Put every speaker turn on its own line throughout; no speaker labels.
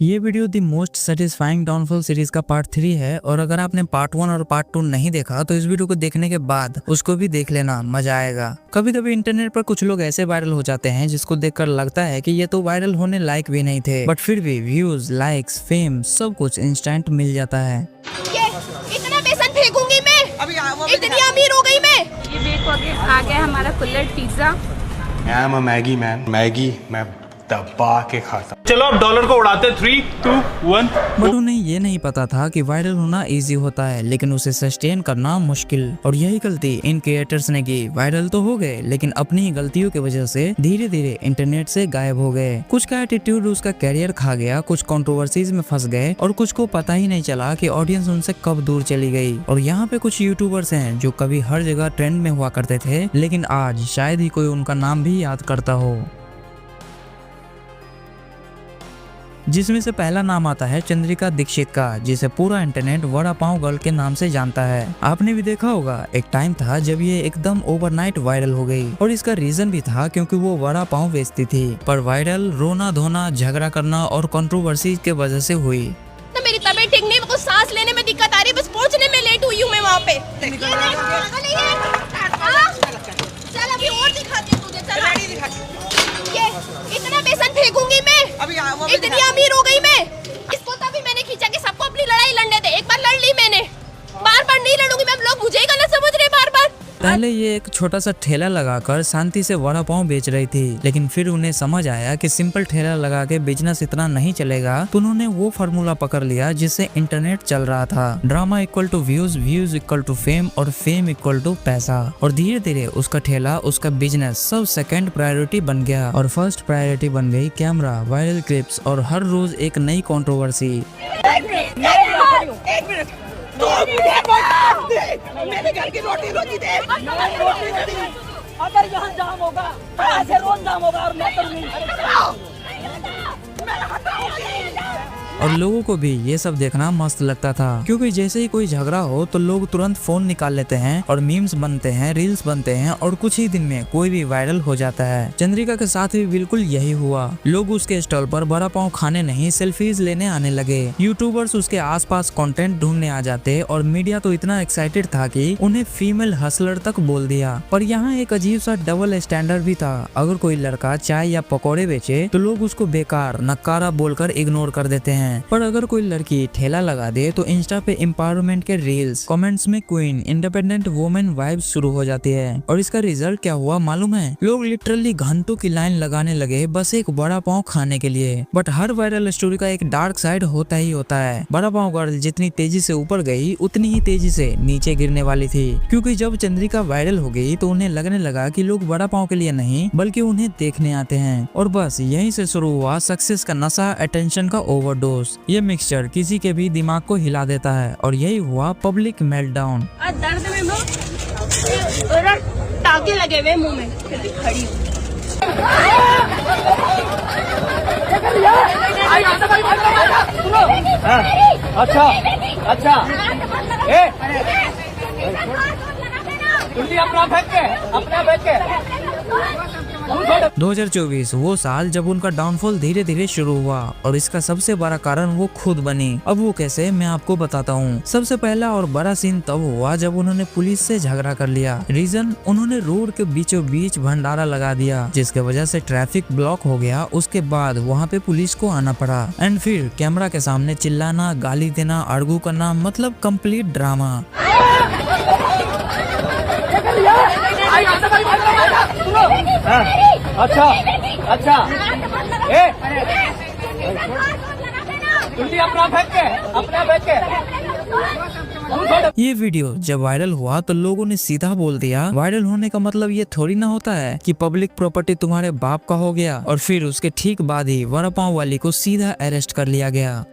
ये video the most satisfying downfall series का part 3 है और अगर आपने पार्ट 1 और पार्ट 2 नहीं देखा तो इस वीडियो को देखने के बाद उसको भी देख लेना, मजा आएगा। कभी कभी इंटरनेट पर कुछ लोग ऐसे वायरल हो जाते हैं जिसको देखकर लगता है कि ये तो वायरल होने लायक भी नहीं थे, बट फिर भी व्यूज, लाइक्स, फेम सब कुछ इंस्टेंट मिल जाता है।
इतना बेसन फेंकूंगी मैं, इतनी अमीर हो गई मैं।
ये देखो आ गया हमारा कुल्हड़ पिज्जा।
मैगी मैन, मैगी मैं दबा के खाता।
चलो अब डॉलर को उड़ाते 3, 2, 1।
बट उन्हें ये नहीं पता था कि वायरल होना इजी होता है लेकिन उसे सस्टेन करना मुश्किल, और यही गलती इन क्रिएटर्स ने की। वायरल तो हो गए लेकिन अपनी ही गलतियों की वजह से धीरे धीरे इंटरनेट से गायब हो गए। कुछ का एटीट्यूड उसका कैरियर खा गया, कुछ कंट्रोवर्सीज में फंस गए और कुछ को पता ही नहीं चला कि ऑडियंस उनसे कब दूर चली गई। और यहाँ पे कुछ यूट्यूबर्स हैं जो कभी हर जगह ट्रेंड में हुआ करते थे लेकिन आज शायद ही कोई उनका नाम भी याद करता हो, जिसमें से पहला नाम आता है चंद्रिका दीक्षित का, जिसे पूरा इंटरनेट वड़ा पाव गर्ल के नाम से जानता है। आपने भी देखा होगा एक टाइम था जब ये एकदम ओवरनाइट वायरल हो गई और इसका रीजन भी था क्योंकि वो वड़ा पाव बेचती थी। पर वायरल रोना धोना, झगड़ा करना और कंट्रोवर्सी के वजह से हुई।
तो मेरी तबीयत ठीक नहीं, मेरे को सांस लेने में दिक्कत आ रही, बस पहुंचने में लेट हुई हूँ मैं वहाँ पे। चल अभी और दिखाती हूँ तुझे, चल। ये इतना बेसन फेंकूंगी मैं, इतनी अमीर हो गई मैं। इसको तभी मैंने खींचा कि सबको अपनी लड़ाई लड़ने दे। एक बार लड़ ली मैंने, बार बार नहीं लड़ूंगी मैं। लोग मुझे ही गलत समझ रहे बार बार।
पहले ये एक छोटा सा ठेला लगाकर शांति से वड़ा पाव बेच रही थी, लेकिन फिर उन्हें समझ आया कि सिंपल ठेला लगा के बिजनेस इतना नहीं चलेगा, तो उन्होंने वो फार्मूला पकड़ लिया जिससे इंटरनेट चल रहा था। Drama equal to views, views equal to fame और फेम इक्वल टू पैसा। और धीरे धीरे उसका ठेला, उसका बिजनेस सब सेकंड प्रायोरिटी बन गया और फर्स्ट प्रायोरिटी बन गई कैमरा, वायरल क्लिप्स और हर रोज एक नई कंट्रोवर्सी।
मेरे घर की रोटी रोटी दे।
अगर यहाँ जाम होगा, ऐसे रोज जाम होगा और मैं तो नहीं।
और लोगों को भी ये सब देखना मस्त लगता था क्योंकि जैसे ही कोई झगड़ा हो तो लोग तुरंत फोन निकाल लेते हैं और मीम्स बनते हैं, रील्स बनते हैं और कुछ ही दिन में कोई भी वायरल हो जाता है। चंद्रिका के साथ भी बिल्कुल यही हुआ। लोग उसके स्टॉल पर बड़ा पाव खाने नहीं, सेल्फीज लेने आने लगे। यूट्यूबर्स उसके आसपास कंटेंट ढूंढने आ जाते और मीडिया तो इतना एक्साइटेड था कि उन्हें फीमेल हसलर तक बोल दिया। पर यहाँ एक अजीब सा डबल स्टैंडर्ड भी था। अगर कोई लड़का चाय या पकौड़े बेचे तो लोग उसको बेकार, नकारा बोलकर इग्नोर कर देते हैं, पर अगर कोई लड़की ठेला लगा दे तो इंस्टा पे एम्पावरमेंट के रील्स, कमेंट्स में क्वीन, इंडिपेंडेंट वुमेन वाइब्स शुरू हो जाती है। और इसका रिजल्ट क्या हुआ मालूम है? लोग लिटरली घंटों की लाइन लगाने लगे बस एक बड़ा पाव खाने के लिए। बट हर वायरल स्टोरी का एक डार्क साइड होता ही होता है। बड़ा पाव गर्ल जितनी तेजी से ऊपर गई उतनी ही तेजी से नीचे गिरने वाली थी, क्योंकि जब चंद्रिका वायरल हो गई तो उन्हें लगने लगा कि लोग बड़ा पाव के लिए नहीं बल्कि उन्हें देखने आते हैं। और बस यहीं से शुरू हुआ सक्सेस का नशा, अटेंशन का ओवरडोज। ये मिक्सचर किसी के भी दिमाग को हिला देता है और यही हुआ पब्लिक मेल्टडाउन।
दर्द में टाके लगे हुए मुंह में, खड़ी
अच्छा अच्छा, अपना फेंक के
2024 वो साल जब उनका डाउनफॉल धीरे धीरे शुरू हुआ और इसका सबसे बड़ा कारण वो खुद बनी। अब वो कैसे, मैं आपको बताता हूँ। सबसे पहला और बड़ा सीन तब हुआ जब उन्होंने पुलिस से झगड़ा कर लिया। रीजन, उन्होंने रोड के बीचों बीच भंडारा लगा दिया जिसके वजह से ट्रैफिक ब्लॉक हो गया। उसके बाद वहाँ पे पुलिस को आना पड़ा एंड फिर कैमरा के सामने चिल्लाना, गाली देना, आर्गू करना, मतलब कंप्लीट ड्रामा।
अच्छा अच्छा, अपना फेंक के।
ये वीडियो जब वायरल हुआ तो लोगों ने सीधा बोल दिया, वायरल होने का मतलब ये थोड़ी ना होता है कि पब्लिक प्रॉपर्टी तुम्हारे बाप का हो गया। और फिर उसके ठीक बाद ही वड़ा पाव वाली को सीधा अरेस्ट कर लिया गया।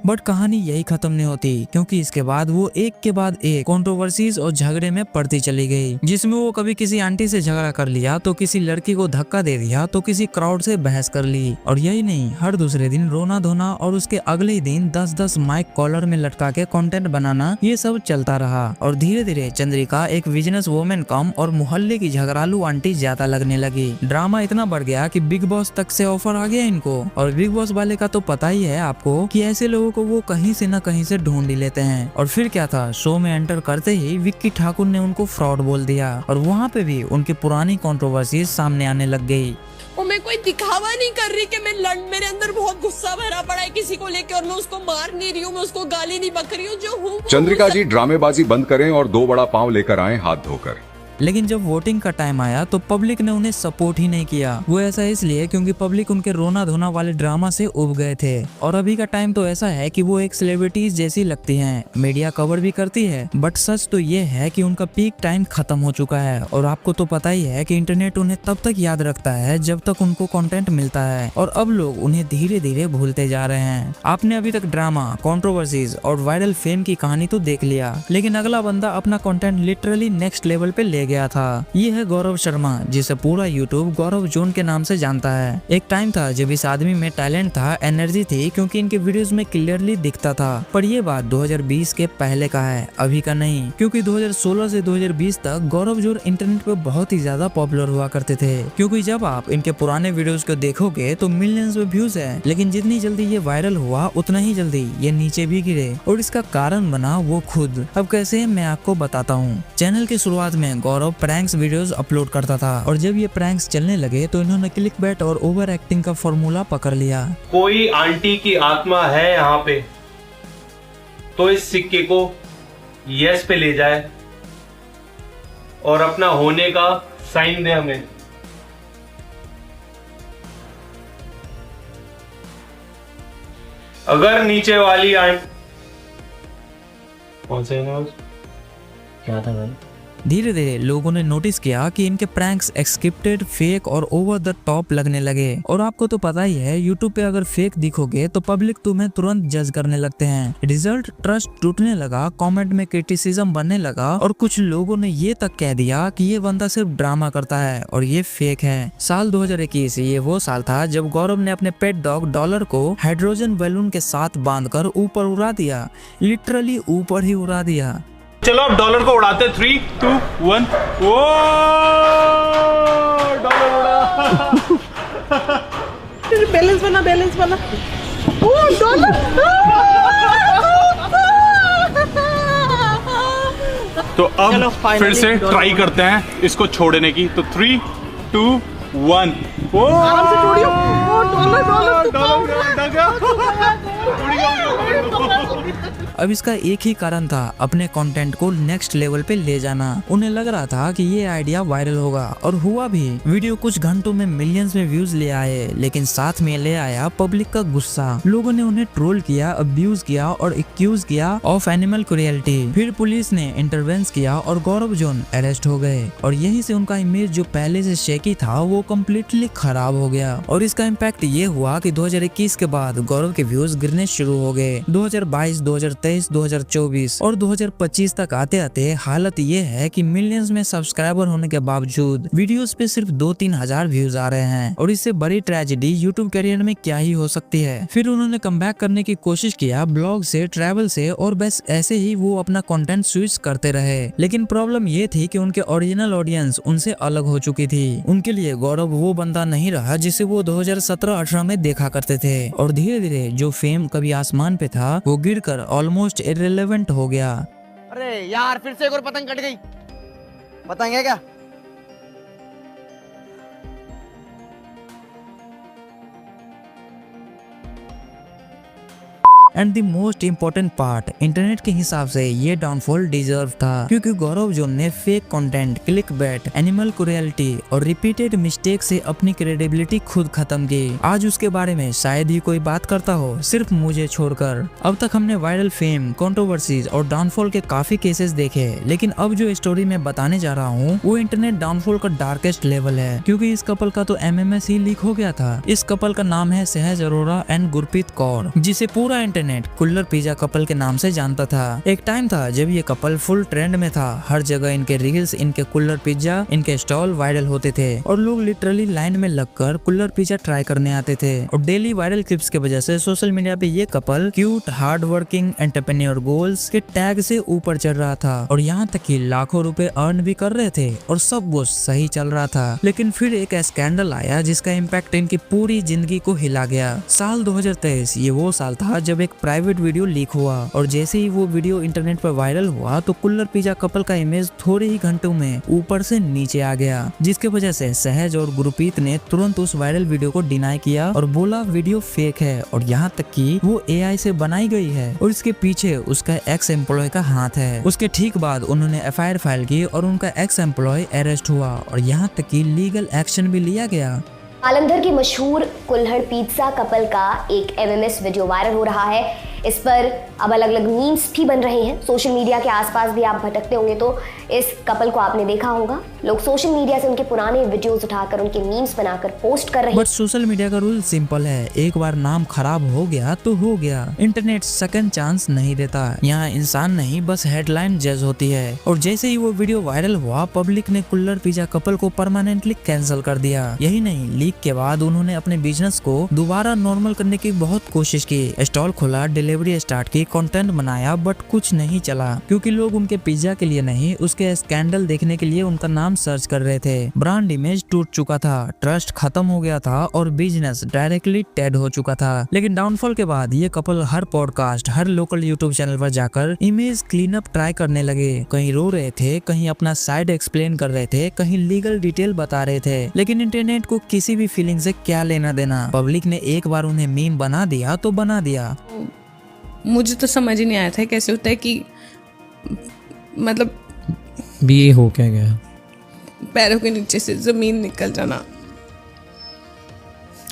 बट कहानी यही खत्म नहीं होती, क्योंकि इसके बाद वो एक के बाद एक कंट्रोवर्सीज और झगड़े में पड़ती चली गई, जिसमें वो कभी किसी आंटी से झगड़ा कर लिया, तो किसी लड़की को धक्का दे दिया, तो किसी क्राउड से बहस कर ली। और यही नहीं, हर दूसरे दिन रोना धोना और उसके अगले ही दिन 10-10 माइक कॉलर में लटका के कंटेंट बनाना, ये सब चलता रहा। और धीरे धीरे चंद्रिका एक बिजनेस वुमेन कम और मोहल्ले की झगड़ालू आंटी ज्यादा लगने लगी। ड्रामा इतना बढ़ गया कि बिग बॉस तक से ऑफर आ गया इनको। और बिग बॉस वाले का तो पता ही है आपको कि ऐसे लोगों को वो कहीं से न कहीं से ढूंढ ही लेते हैं। और फिर क्या था, शो में एंटर करते ही विक्की ठाकुर ने उनको फ्रॉड बोल दिया और वहाँ पे भी उनकी पुरानी कंट्रोवर्सी सामने आने लग गई।
और मैं कोई दिखावा नहीं कर रही कि मेरे अंदर बहुत गुस्सा भरा पड़ा है किसी को लेकर, और मैं उसको मार नहीं रही हूँ, मैं उसको गाली नहीं बक रही हूँ। जो हूँ
चंद्रिका जी, ड्रामेबाजी बंद करें और 2 बड़ा पाँव लेकर आए हाथ धोकर।
लेकिन जब वोटिंग का टाइम आया तो पब्लिक ने उन्हें सपोर्ट ही नहीं किया। वो ऐसा इसलिए क्योंकि पब्लिक उनके रोना धोना वाले ड्रामा से उब गए थे। और अभी का टाइम तो ऐसा है कि वो एक सेलिब्रिटीज जैसी लगती हैं, मीडिया कवर भी करती है, बट सच तो ये है कि उनका पीक टाइम खत्म हो चुका है। और आपको तो पता ही है कि इंटरनेट उन्हें तब तक याद रखता है जब तक उनको कंटेंट मिलता है, और अब लोग उन्हें धीरे धीरे भूलते जा रहे हैं। आपने अभी तक ड्रामा, कंट्रोवर्सीज और वायरल फेम की कहानी तो देख लिया, लेकिन अगला बंदा अपना कंटेंट लिटरली नेक्स्ट लेवल पे ले गया था। ये है गौरव शर्मा, जिसे पूरा यूट्यूब गौरव जोन के नाम से जानता है। एक टाइम था जब इस आदमी में टैलेंट था, एनर्जी थी, क्योंकि इनके वीडियोस में क्लियरली दिखता था। पर ये बात 2020 के पहले का है, अभी का नहीं, क्योंकि 2016 से 2020 तक गौरव जोन इंटरनेट पे बहुत ही ज्यादा पॉपुलर हुआ करते थे। क्योंकि जब आप इनके पुराने वीडियोस को देखोगे तो मिलियंस में व्यूज है, लेकिन जितनी जल्दी ये वायरल हुआ उतना ही जल्दी ये नीचे भी गिरे, और इसका कारण बना वो खुद। अब कैसे, मैं आपको बताता हूँ। चैनल की शुरुआत में गौरव प्रैंक्स वीडियोस अपलोड करता था, और जब ये प्रैंक्स चलने लगे तो इन्होंने क्लिकबैट और ओवर एक्टिंग का फॉर्मूला पकड़ लिया।
कोई आंटी की आत्मा है यहाँ पे तो इस सिक्के को यस पे ले जाए और अपना होने का साइन दे हमें। अगर नीचे वाली कौन से क्या था भाई?
धीरे धीरे लोगों ने नोटिस किया कि इनके प्रैंक्स स्क्रिप्टेड, फेक और ओवर द टॉप लगने लगे। और आपको तो पता ही है, यूट्यूब पे अगर फेक दिखोगे तो पब्लिक तुम्हें तुरंत जज करने लगते हैं। रिजल्ट, ट्रस्ट टूटने लगा, कमेंट में क्रिटिसिज्म बनने लगा, और कुछ लोगों ने ये तक कह दिया कि ये बंदा सिर्फ ड्रामा करता है और ये फेक है। साल 2021 ये वो साल था जब गौरव ने अपने पेट डॉग डॉलर को हाइड्रोजन बैलून के साथ बांधकर ऊपर उड़ा दिया, लिटरली ऊपर ही उड़ा दिया।
चलो अब डॉलर को उड़ाते 3, 2, 1। ओ डॉलर उड़ा।
बैलेंस बना। ओ डॉलर।
तो अब फिर से ट्राई करते हैं इसको छोड़ने की। तो 3, 2, 1। ओ
आराम से छोड़ियो। ओ डॉलर
अब इसका एक ही कारण था, अपने कंटेंट को नेक्स्ट लेवल पे ले जाना। उन्हें लग रहा था कि ये आइडिया वायरल होगा, और हुआ भी। वीडियो कुछ घंटों में मिलियंस में व्यूज ले आए, लेकिन साथ में ले आया पब्लिक का गुस्सा। लोगों ने उन्हें ट्रोल किया, अब्यूज किया और एक्यूज किया ऑफ एनिमल क्रुएल्टी। फिर पुलिस ने इंटरवेंस किया और गौरव जोन अरेस्ट हो गए, और यही से उनका इमेज जो पहले से शेकी था वो कम्प्लीटली खराब हो गया। और इसका इम्पैक्ट ये हुआ कि 2021 के बाद गौरव के व्यूज गिरने शुरू हो गए। 2022, 2023, 2024 और 2025 तक आते आते हालत ये है कि मिलियंस में सब्सक्राइबर होने के बावजूद वीडियोस पे सिर्फ 2-3 हजार व्यूज आ रहे हैं। और इससे बड़ी ट्रेजेडी यूट्यूब करियर में क्या ही हो सकती है। फिर उन्होंने कमबैक करने की कोशिश किया, ब्लॉग से, ट्रैवल से, और बस ऐसे ही वो अपना कंटेंट स्विच करते रहे। लेकिन प्रॉब्लम ये थी कि उनके ओरिजिनल ऑडियंस उनसे अलग हो चुकी थी। उनके लिए गौरव वो बंदा नहीं रहा जिसे वो 2017-18 में देखा करते थे। और धीरे धीरे जो फेम कभी आसमान पे था वो गिरकर ऑलमोस्ट इररिलेवेंट हो गया।
अरे यार, फिर से एक और पतंग कट गई। पतंग है क्या?
And the most important part, internet के हिसाब से ये डाउनफॉल डिजर्व था, क्योंकि गौरव जोन ने fake content, clickbait, animal cruelty और रिपीटेड मिस्टेक से अपनी क्रेडिबिलिटी खुद खत्म की। आज उसके बारे में शायद ही कोई बात करता हो, सिर्फ मुझे छोड़कर। अब तक हमने वायरल फेम, कंट्रोवर्सीज और डाउनफॉल के काफी केसेस देखे, लेकिन अब जो स्टोरी मैं बताने जा रहा हूँ वो इंटरनेट डाउनफॉल का डार्केस्ट लेवल है, क्योंकि इस कपल का तो MMS ही लीक हो गया था। इस कपल का नाम है सहज अरोड़ा एंड गुरप्रीत कौर, जिसे पूरा internet internet Kulhad pizza couple के नाम से जानता था। एक टाइम था जब ये कपल फुल ट्रेंड में था। हर जगह इनके रील्स, इनके कुल्लर पिज्जा, इनके स्टॉल वायरल होते थे और लोग लिटरली लाइन में लगकर कुल्लर पिज्जा ट्राई करने आते थे। और डेली वायरल क्लिप्स की वजह से सोशल मीडिया पे ये couple cute, hard working, entrepreneur goals के टैग से ऊपर चढ़ रहा था और यहाँ तक कि लाखों रुपए अर्न भी कर रहे थे और सब वो सही चल रहा था। लेकिन फिर एक स्कैंडल आया जिसका इम्पैक्ट इनकी पूरी जिंदगी को हिला गया। साल 2023 ये वो साल था जब एक प्राइवेट वीडियो लीक हुआ और जैसे ही वो वीडियो इंटरनेट पर वायरल हुआ तो कुल्लर पिज्जा कपल का इमेज थोड़े ही घंटों में ऊपर से नीचे आ गया, जिसके वजह से सहज और गुरप्रीत ने तुरंत उस वायरल वीडियो को डिनाई किया और बोला वीडियो फेक है और यहाँ तक कि वो AI से बनाई गई है और इसके पीछे उसका एक्स एम्प्लॉय का हाथ है। उसके ठीक बाद उन्होंने FIR फाइल की और उनका एक्स एम्प्लॉय अरेस्ट हुआ और यहाँ तक कि लीगल एक्शन भी लिया गया।
जालंधर की मशहूर कुल्हड़ पिज्जा कपल का एक MMS वीडियो वायरल हो रहा है। इस पर अब अलग अलग मीम्स भी बन रहे हैं। सोशल मीडिया के आसपास भी आप भटकते होंगे तो इस कपल को आपने देखा होगा। लोग सोशल मीडिया से उनके पुराने वीडियोस उठाकर उनके मीम्स बनाकर पोस्ट कर रहे हैं।
बट सोशल मीडिया का रूल सिंपल है, एक बार नाम खराब हो गया तो हो गया। इंटरनेट सेकंड चांस नहीं देता। यहाँ इंसान नहीं बस हेडलाइन जज होती है। और जैसे ही वो वीडियो वायरल हुआ पब्लिक ने कुल्लर पिज्जा कपल को परमानेंटली कैंसिल कर दिया। यही नहीं, लीक के बाद उन्होंने अपने बिजनेस को दोबारा नॉर्मल करने की बहुत कोशिश की। स्टॉल खोला, डिलीवरी स्टार्ट की, कंटेंट बनाया, बट कुछ नहीं चला क्योंकि लोग उनके पिज्जा के लिए नहीं उसके स्कैंडल देखने के लिए उनका नाम सर्च कर रहे थे। ब्रांड इमेज टूट चुका था, ट्रस्ट खत्म हो गया था और बिजनेस डायरेक्टली डेड हो चुका था। लेकिन डाउनफॉल के बाद ये कपल हर पॉडकास्ट, हर लोकल यूट्यूब चैनल पर जाकर इमेज क्लीन अप ट्राई करने लगे। कहीं रो रहे थे, कहीं अपना साइड एक्सप्लेन कर रहे थे, कहीं लीगल डिटेल बता रहे थे। लेकिन इंटरनेट को किसी भी फीलिंग से क्या लेना देना। पब्लिक ने एक बार उन्हें मीम बना दिया तो बना दिया।
मुझे तो समझ ही नहीं आया था कैसे होता है कि मतलब
ये हो क्या गया,
पैरों के नीचे से जमीन निकल जाना।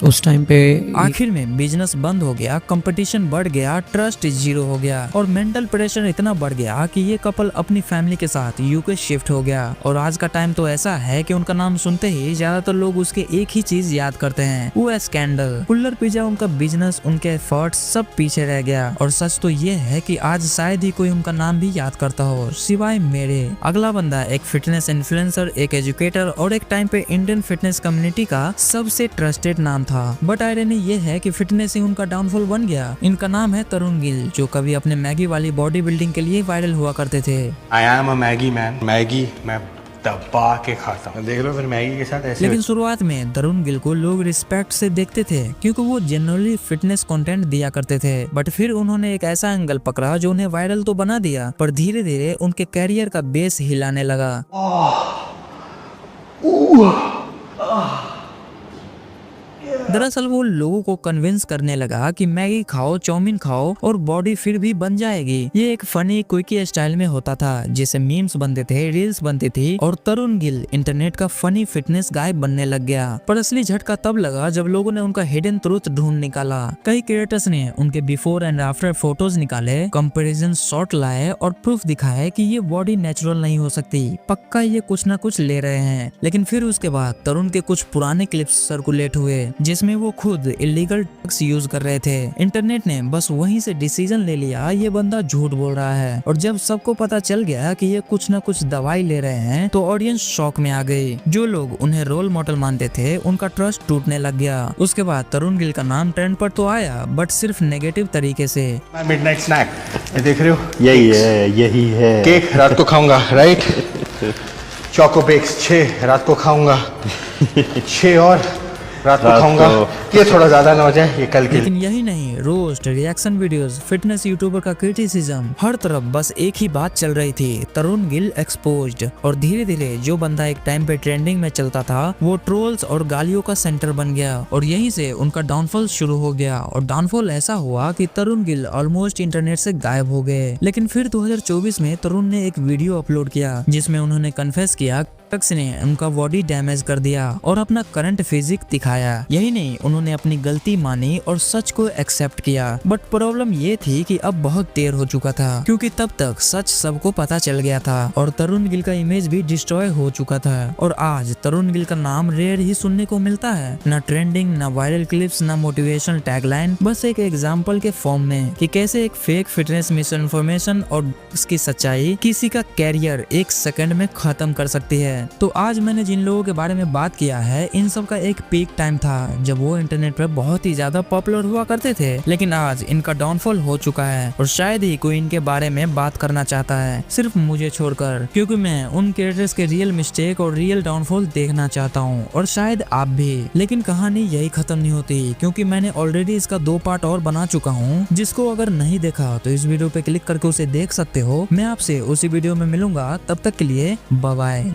उस टाइम पे
आखिर में बिजनेस बंद हो गया, कंपटीशन बढ़ गया, ट्रस्ट जीरो हो गया और मेंटल प्रेशर इतना बढ़ गया कि ये कपल अपनी फैमिली के साथ यूके शिफ्ट हो गया। और आज का टाइम तो ऐसा है कि उनका नाम सुनते ही ज्यादातर लोग उसके एक ही चीज याद करते हैं, वो है स्कैंडल। कुल्लर पिज्जा, उनका बिजनेस, उनके एफर्ट्स सब पीछे रह गया। और सच तो ये है कि आज शायद ही कोई उनका नाम भी याद करता हो सिवाय मेरे। अगला बंदा एक फिटनेस इन्फ्लुएंसर, एक एजुकेटर और एक टाइम पे इंडियन फिटनेस कम्युनिटी का सबसे ट्रस्टेड नाम था। बट आयरनी ये है कि फिटनेस ही उनका डाउनफॉल बन गया। इनका नाम है तरुण गिल, जो कभी अपने मैगी वाली बॉडी बिल्डिंग के लिए वायरल हुआ करते थे।
I am a Maggi man. Maggi मैं दबा के खाता हूँ, देख लो फिर मैगी के साथ ऐसे।
लेकिन शुरुआत में तरुण गिल को लोग रिस्पेक्ट से देखते थे क्योंकि वो जनरली फिटनेस कंटेंट दिया करते थे। बट फिर उन्होंने एक ऐसा एंगल पकड़ा जो उन्हें वायरल तो बना दिया पर धीरे धीरे उनके कैरियर का बेस हिलाने लगा। दरअसल वो लोगों को कन्विंस करने लगा कि मैगी खाओ, चाउमीन खाओ और बॉडी फिर भी बन जाएगी। ये एक फनी क्विकी स्टाइल में होता था जिसे मीम्स बनते थे, रील्स बनती थी और तरुण गिल इंटरनेट का फनी फिटनेस गाय बनने लग गया। पर असली झटका तब लगा जब लोगों ने उनका हिडन ट्रूथ ढूंढ निकाला। कई क्रिएटर्स ने उनके बिफोर एंड आफ्टर फोटोज निकाले, कंपैरिजन शॉट लाए और प्रूफ दिखाए कि ये बॉडी नेचुरल नहीं हो सकती, पक्का ये कुछ ना कुछ ले रहे हैं। लेकिन फिर उसके बाद तरुण के कुछ पुराने क्लिप्स सर्कुलेट हुए जिसमें वो खुद इलीगल ड्रग्स यूज कर रहे थे। इंटरनेट ने बस वहीं से डिसीजन ले लिया ये बंदा झूठ बोल रहा है। और जब सबको पता चल गया कि ये कुछ ना कुछ दवाई ले रहे हैं तो ऑडियंस शॉक में आ गई। जो लोग उन्हें रोल मॉडल मानते थे उनका ट्रस्ट टूटने लग गया। उसके बाद तरुण गिल का नाम ट्रेंड पर तो आया बट सिर्फ नेगेटिव तरीके से।
मिडनाइट स्नैक, ये देख रहे हो,
यही है
केक रात को खाऊंगा, राइट। चोको बेक्स 6 रात को खाऊंगा, 6 और रात को खाऊंगा। ये थोड़ा ज्यादा ना हो जाए, ये कल के।
लेकिन यही नहीं, roast, reaction videos, fitness YouTuber का क्रिटिसिज्म, हर तरफ बस एक ही बात चल रही थी, तरुण गिल एक्सपोज्ड। और धीरे धीरे जो बंदा एक टाइम पे ट्रेंडिंग में चलता था वो ट्रोल्स और गालियों का सेंटर बन गया और यहीं से उनका डाउनफॉल शुरू हो गया। और डाउनफॉल ऐसा हुआ कि तरुण गिल ऑलमोस्ट इंटरनेट से गायब हो गए। लेकिन फिर 2024 में तरुण ने एक वीडियो अपलोड किया जिसमें उन्होंने कन्फेस किया डॉक्टर्स ने उनका बॉडी डैमेज कर दिया और अपना करंट फिजिक दिखाया। यही नहीं, उन्होंने अपनी गलती मानी और सच को एक्सेप्ट किया। बट प्रॉब्लम ये थी कि अब बहुत देर हो चुका था, क्योंकि तब तक सच सबको पता चल गया था और तरुण गिल का इमेज भी डिस्ट्रॉय हो चुका था। और आज तरुण गिल का नाम रेयर ही सुनने को मिलता है, ना ट्रेंडिंग, ना वायरल क्लिप्स, ना मोटिवेशनल टैगलाइन, बस एक एग्जाम्पल के फॉर्म में कि कैसे एक फेक फिटनेस मिस इन्फॉर्मेशन और उसकी सच्चाई किसी का कैरियर एक सेकंड में खत्म कर सकती है। तो आज मैंने जिन लोगों के बारे में बात किया है, इन सब का एक पीक टाइम था जब वो इंटरनेट पर बहुत ही ज्यादा पॉपुलर हुआ करते थे, लेकिन आज इनका डाउनफॉल हो चुका है और शायद ही कोई इनके बारे में बात करना चाहता है, सिर्फ मुझे छोड़कर, क्योंकि मैं उन क्रिएटर्स के रियल मिस्टेक और रियल डाउनफॉल देखना चाहता हूँ और शायद आप भी। लेकिन कहानी यही खत्म नहीं होती, क्योंकि मैंने ऑलरेडी इसका 2 पार्ट और बना चुका हूँ, जिसको अगर नहीं देखा तो इस वीडियो पे क्लिक करके उसे देख सकते हो। मैं आपसे उसी वीडियो में मिलूंगा, तब तक के लिए बाय बाय।